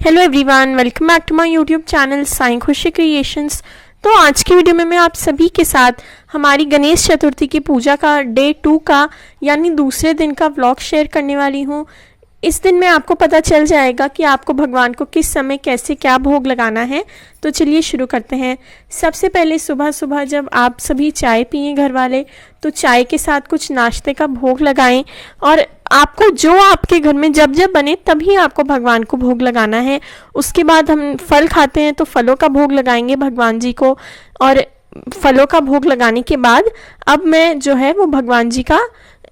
Hello everyone, welcome back to my YouTube channel Sai Khushi creations. तो आज की वीडियो में मैं आप सभी के साथ हमारी गणेश चतुर्थी की पूजा का डे 2 का यानी दूसरे दिन का व्लॉग शेयर करने वाली हूँ। इस दिन में आपको पता चल जाएगा कि आपको भगवान को किस समय कैसे क्या भोग लगाना है। तो चलिए शुरू करते हैं। सबसे पहले सुबह सुबह जब आप सभी चाय पिए घर वाले, तो चाय के साथ कुछ नाश्ते का भोग लगाएं और आपको जो आपके घर में जब जब बने तभी आपको भगवान को भोग लगाना है। उसके बाद हम फल खाते हैं तो फलों का भोग लगाएंगे भगवान जी को, और फलों का भोग लगाने के बाद अब मैं जो है वो भगवान जी का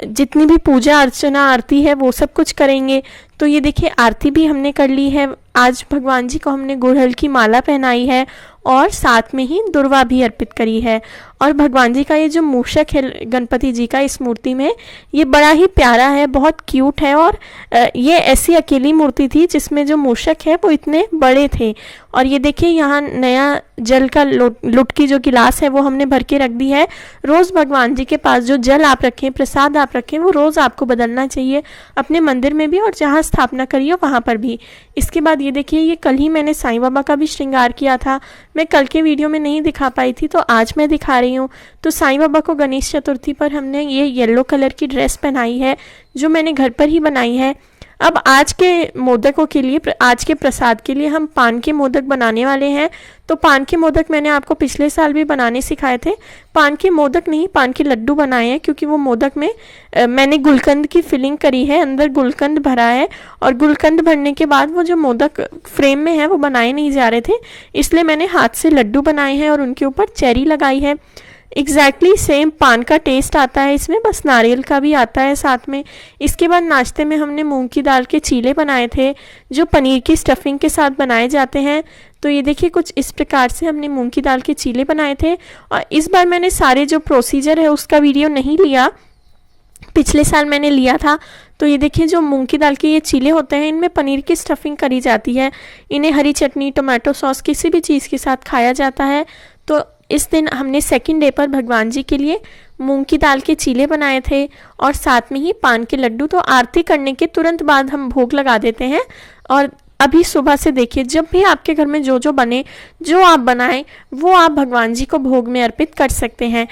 जितनी भी पूजा अर्चना आरती है वो सब कुछ करेंगे। तो ये देखिए आरती भी हमने कर ली है। आज भगवान जी को हमने गुड़हल की माला पहनाई है और साथ में ही दुर्वा भी अर्पित करी है। और भगवान जी का ये जो मूषक है गणपति जी का इस मूर्ति में, ये बड़ा ही प्यारा है, बहुत क्यूट है। और ये ऐसी अकेली मूर्ति थी जिसमें जो मूषक है वो इतने बड़े थे। और ये देखिए यहाँ नया जल का लुट की जो गिलास है वो हमने भर के रख दी है। रोज़ भगवान जी के पास जो जल आप रखें, प्रसाद आप रखें, वो रोज़ आपको बदलना चाहिए, अपने मंदिर में भी और जहाँ स्थापना करिए वहाँ पर भी। इसके बाद ये देखिए, ये कल ही मैंने साईं बाबा का भी श्रृंगार किया था। मैं कल के वीडियो में नहीं दिखा पाई थी तो आज मैं दिखा रही हूँ। तो साईं बाबा को गणेश चतुर्थी पर हमने ये येलो कलर की ड्रेस पहनाई है जो मैंने घर पर ही बनाई है। अब आज के मोदकों के लिए, आज के प्रसाद के लिए हम पान के मोदक बनाने वाले हैं। तो पान के मोदक मैंने आपको पिछले साल भी बनाने सिखाए थे। पान के मोदक नहीं, पान के लड्डू बनाए हैं, क्योंकि वो मोदक में मैंने गुलकंद की फिलिंग करी है, अंदर गुलकंद भरा है। और गुलकंद भरने के बाद वो जो मोदक फ्रेम में है वो बनाए नहीं जा रहे थे, इसलिए मैंने हाथ से लड्डू बनाए हैं और उनके ऊपर चेरी लगाई है। एग्जैक्टली सेम पान का टेस्ट आता है इसमें, बस नारियल का भी आता है साथ में। इसके बाद नाश्ते में हमने मूंग की दाल के चीले बनाए थे जो पनीर की स्टफिंग के साथ बनाए जाते हैं। तो ये देखिए कुछ इस प्रकार से हमने मूंग की दाल के चीले बनाए थे। और इस बार मैंने सारे जो प्रोसीजर है उसका वीडियो नहीं लिया, पिछले साल मैंने लिया था। तो ये देखिए जो मूंग की दाल के ये चीले होते हैं, इनमें पनीर की स्टफिंग करी जाती है। इन्हें हरी चटनी, टोमेटो सॉस किसी भी चीज़ के साथ खाया जाता है। तो इस दिन हमने सेकंड डे पर भगवान जी के लिए मूंग की दाल के चीले बनाए थे और साथ में ही पान के लड्डू। तो आरती करने के तुरंत बाद हम भोग लगा देते हैं। और अभी सुबह से देखिए, जब भी आपके घर में जो जो बने, जो आप बनाएं, वो आप भगवान जी को भोग में अर्पित कर सकते हैं।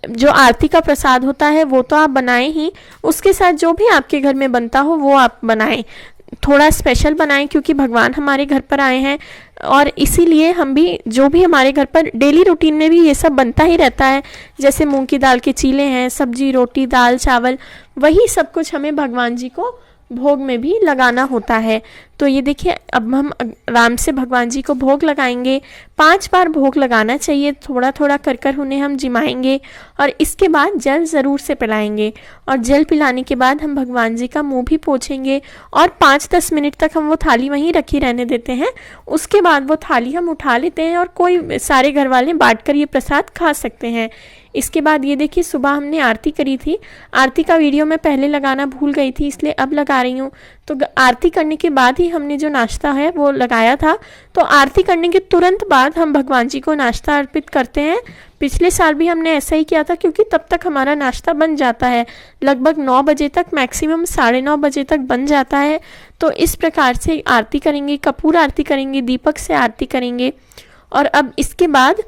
जो आरती का प्रसाद होता है वो तो आप बनाएं ही, उसके साथ जो भी आपके घर में बनता हो वो आप बनाएं। थोड़ा स्पेशल बनाएं क्योंकि भगवान हमारे घर पर आए हैं, और इसीलिए हम भी जो भी हमारे घर पर डेली रूटीन में भी ये सब बनता ही रहता है, जैसे मूंग की दाल के चीले हैं, सब्जी, रोटी, दाल, चावल, वही सब कुछ हमें भगवान जी को भोग में भी लगाना होता है। तो ये देखिए अब हम आराम से भगवान जी को भोग लगाएंगे। 5 बार भोग लगाना चाहिए, थोड़ा थोड़ा कर कर उन्हें हम जिमाएंगे और इसके बाद जल ज़रूर से पिलाएंगे। और जल पिलाने के बाद हम भगवान जी का मुंह भी पोंछेंगे और 5-10 मिनट तक हम वो थाली वहीं रखी रहने देते हैं। उसके बाद वो थाली हम उठा लेते हैं और कोई सारे घर वाले बांट कर ये प्रसाद खा सकते हैं। इसके बाद ये देखिए सुबह हमने आरती करी थी। आरती का वीडियो मैं पहले लगाना भूल गई थी, इसलिए अब लगा रही हूँ। तो आरती करने के बाद ही हमने जो नाश्ता है वो लगाया था। तो आरती करने के तुरंत बाद हम भगवान जी को नाश्ता अर्पित करते हैं। पिछले साल भी हमने ऐसा ही किया था, क्योंकि तब तक हमारा नाश्ता बन जाता है लगभग 9 बजे तक, मैक्सिमम 9:30 बजे तक बन जाता है। तो इस प्रकार से आरती करेंगे, कपूर आरती करेंगे, दीपक से आरती करेंगे। और अब इसके बाद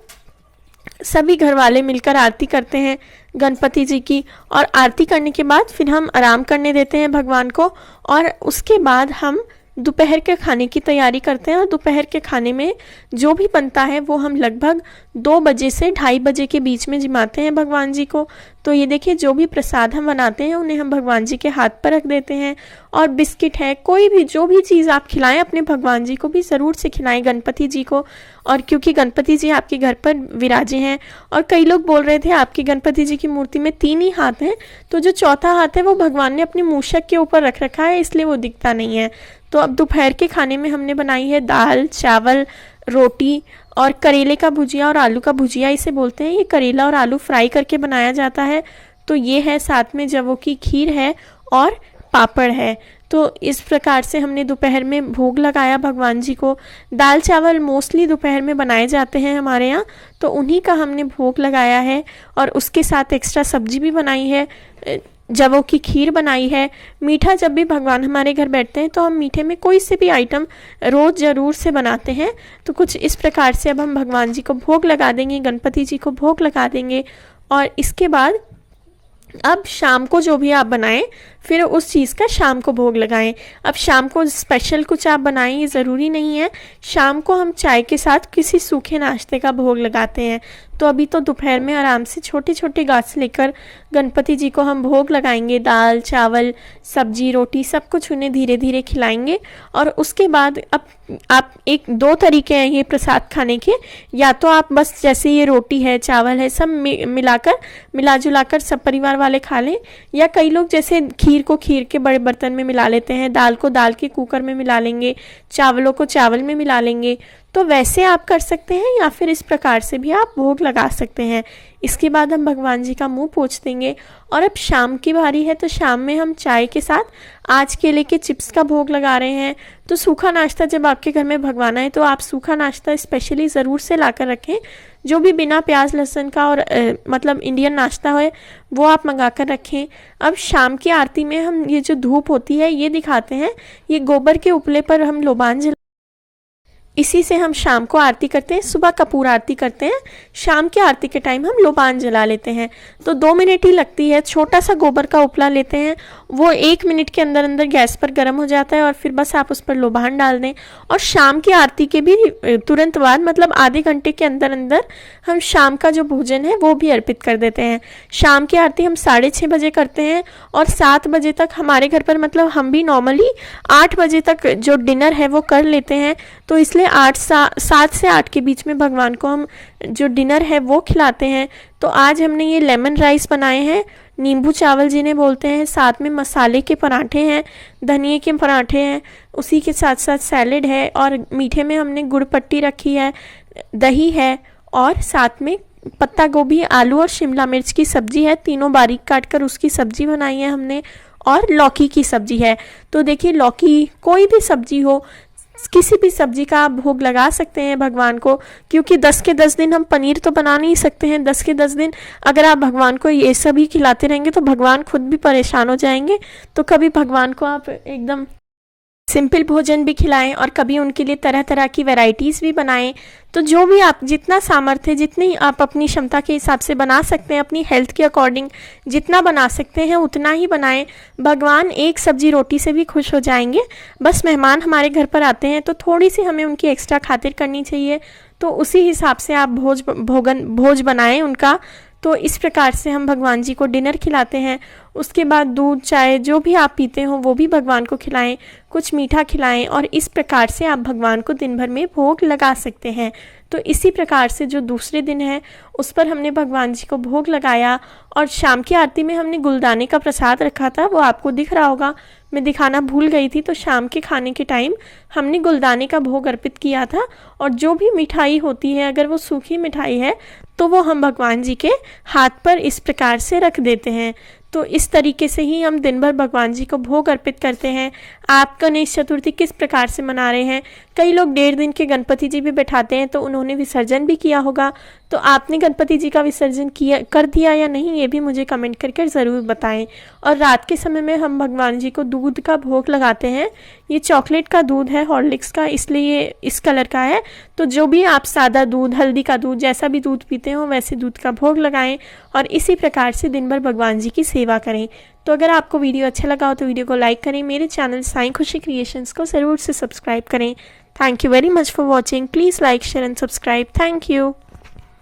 सभी घर वाले मिलकर आरती करते हैं गणपति जी की। और आरती करने के बाद फिर हम आराम करने देते हैं भगवान को। और उसके बाद हम दोपहर के खाने की तैयारी करते हैं। और दोपहर के खाने में जो भी बनता है वो हम लगभग 2 बजे से 2:30 बजे के बीच में जिमाते हैं भगवान जी को। तो ये देखिए जो भी प्रसाद हम बनाते हैं उन्हें हम भगवान जी के हाथ पर रख देते हैं। और बिस्किट है, कोई भी जो भी चीज़ आप खिलाएं अपने भगवान जी को भी ज़रूर से खिलाएं, गणपति जी को। और क्योंकि गणपति जी आपके घर पर विराजे हैं, और कई लोग बोल रहे थे आपकी गणपति जी की मूर्ति में 3 ही हाथ हैं, तो जो चौथा हाथ है वो भगवान ने अपने मूषक के ऊपर रख रखा है, इसलिए वो दिखता नहीं है। तो अब दोपहर के खाने में हमने बनाई है दाल, चावल, रोटी और करेले का भुजिया और आलू का भुजिया इसे बोलते हैं। ये करेला और आलू फ्राई करके बनाया जाता है। तो ये है, साथ में जवों की खीर है और पापड़ है। तो इस प्रकार से हमने दोपहर में भोग लगाया भगवान जी को। दाल चावल मोस्टली दोपहर में बनाए जाते हैं हमारे यहाँ, तो उन्हीं का हमने भोग लगाया है। और उसके साथ एक्स्ट्रा सब्जी भी बनाई है। जवों की खीर बनाई है। मीठा जब भी भगवान हमारे घर बैठते हैं तो हम मीठे में कोई से भी आइटम रोज़ ज़रूर से बनाते हैं। तो कुछ इस प्रकार से अब हम भगवान जी को भोग लगा देंगे, गणपति जी को भोग लगा देंगे। और इसके बाद अब शाम को जो भी आप बनाएं फिर उस चीज़ का शाम को भोग लगाएं। अब शाम को स्पेशल कुछ आप बनाएं ये ज़रूरी नहीं है। शाम को हम चाय के साथ किसी सूखे नाश्ते का भोग लगाते हैं। तो अभी तो दोपहर में आराम से छोटे छोटे गाछ लेकर गणपति जी को हम भोग लगाएंगे। दाल चावल सब्जी रोटी सब कुछ उन्हें धीरे धीरे खिलाएंगे। और उसके बाद अब आप एक दो तरीके हैं ये प्रसाद खाने के। या तो आप बस जैसे ये रोटी है चावल है सब मिला जुलाकर सब परिवार वाले खा लें, या कई लोग जैसे खीर को खीर के बड़े बर्तन में मिला लेते हैं, दाल को दाल के कुकर में मिला लेंगे, चावलों को चावल में मिला लेंगे। तो वैसे आप कर सकते हैं या फिर इस प्रकार से भी आप भोग लगा सकते हैं। इसके बाद हम भगवान जी का मुंह पोंछ देंगे। और अब शाम की बारी है तो शाम में हम चाय के साथ आज केले के चिप्स का भोग लगा रहे हैं। तो सूखा नाश्ता जब आपके घर में भगवाना है तो आप सूखा नाश्ता स्पेशली ज़रूर से ला कर रखें। जो भी बिना प्याज लहसुन का और मतलब इंडियन नाश्ता है वो आप मंगा कर रखें। अब शाम की आरती में हम ये जो धूप होती है ये दिखाते हैं। ये गोबर के उपले पर हम लोबान इसी से हम शाम को आरती करते हैं। सुबह कपूर आरती करते हैं, शाम की आरती के टाइम हम लोबान जला लेते हैं। तो 2 मिनट ही लगती है। छोटा सा गोबर का उपला लेते हैं, वो 1 मिनट के अंदर अंदर गैस पर गर्म हो जाता है और फिर बस आप उस पर लोबान डाल दें। और शाम की आरती के भी तुरंत बाद मतलब आधे घंटे के अंदर अंदर हम शाम का जो भोजन है वो भी अर्पित कर देते हैं। शाम की आरती हम 6:30 बजे करते हैं और 7 बजे तक हमारे घर पर मतलब हम भी नॉर्मली 8 बजे तक जो डिनर है वो कर लेते हैं। तो इसलिए 7 से 8 के बीच में भगवान को हम जो डिनर है वो खिलाते हैं। तो आज हमने ये लेमन राइस बनाए हैं, नींबू चावल जिन्हें बोलते हैं, साथ में मसाले के पराठे हैं, धनिए के पराठे हैं, उसी के साथ साथ सैलेड है और मीठे में हमने गुड़ पट्टी रखी है, दही है और साथ में पत्ता गोभी आलू और शिमला मिर्च की सब्जी है। तीनों बारीक काट कर उसकी सब्जी बनाई है हमने और लौकी की सब्जी है। तो देखिए लौकी कोई भी सब्जी हो, किसी भी सब्जी का आप भोग लगा सकते हैं भगवान को, क्योंकि 10 के 10 दिन हम पनीर तो बना नहीं सकते हैं। 10 के 10 दिन अगर आप भगवान को ये सभी खिलाते रहेंगे तो भगवान खुद भी परेशान हो जाएंगे। तो कभी भगवान को आप एकदम सिंपल भोजन भी खिलाएं और कभी उनके लिए तरह तरह की वैरायटीज़ भी बनाएं। तो जो भी आप जितना सामर्थ्य जितनी आप अपनी क्षमता के हिसाब से बना सकते हैं, अपनी हेल्थ के अकॉर्डिंग जितना बना सकते हैं उतना ही बनाएं। भगवान एक सब्जी रोटी से भी खुश हो जाएंगे। बस मेहमान हमारे घर पर आते हैं तो थोड़ी सी हमें उनकी एक्स्ट्रा खातिर करनी चाहिए। तो उसी हिसाब से आप भोज बनाएं उनका। तो इस प्रकार से हम भगवान जी को डिनर खिलाते हैं। उसके बाद दूध चाय जो भी आप पीते हो वो भी भगवान को खिलाएं, कुछ मीठा खिलाएं और इस प्रकार से आप भगवान को दिन भर में भोग लगा सकते हैं। तो इसी प्रकार से जो दूसरे दिन है उस पर हमने भगवान जी को भोग लगाया। और शाम की आरती में हमने गुलदाने का प्रसाद रखा था, वो आपको दिख रहा होगा, मैं दिखाना भूल गई थी। तो शाम के खाने के टाइम हमने गुलदाने का भोग अर्पित किया था। और जो भी मिठाई होती है अगर वो सूखी मिठाई है तो वो हम भगवान जी के हाथ पर इस प्रकार से रख देते हैं। तो इस तरीके से ही हम दिन भर भगवान जी को भोग अर्पित करते हैं। आप गणेश चतुर्थी किस प्रकार से मना रहे हैं? कई लोग 1.5 दिन के गणपति जी भी बैठाते हैं तो उन्होंने विसर्जन भी किया होगा। तो आपने गणपति जी का विसर्जन कर दिया या नहीं ये भी मुझे कमेंट करके ज़रूर बताएं। और रात के समय में हम भगवान जी को दूध का भोग लगाते हैं। ये चॉकलेट का दूध है हॉर्लिक्स का, इसलिए ये इस कलर का है। तो जो भी आप सादा दूध, हल्दी का दूध, जैसा भी दूध पीते हो वैसे दूध का भोग लगाएं और इसी प्रकार से दिन भर भगवान जी की सेवा करें। तो अगर आपको वीडियो अच्छा लगा हो तो वीडियो को लाइक करें, मेरे चैनल साईं खुशी क्रिएशंस को ज़रूर से सब्सक्राइब करें। Thank you very much for watching. Please like share and subscribe. Thank you.